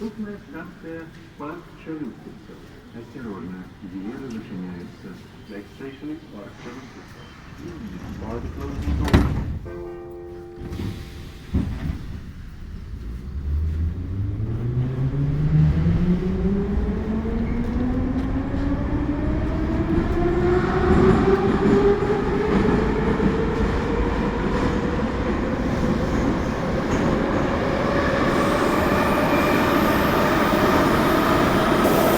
Наступная станция парк Челюскинцев. Осторожно, двери зачиняются. Next station is Park Челюскинцев. Park closing door.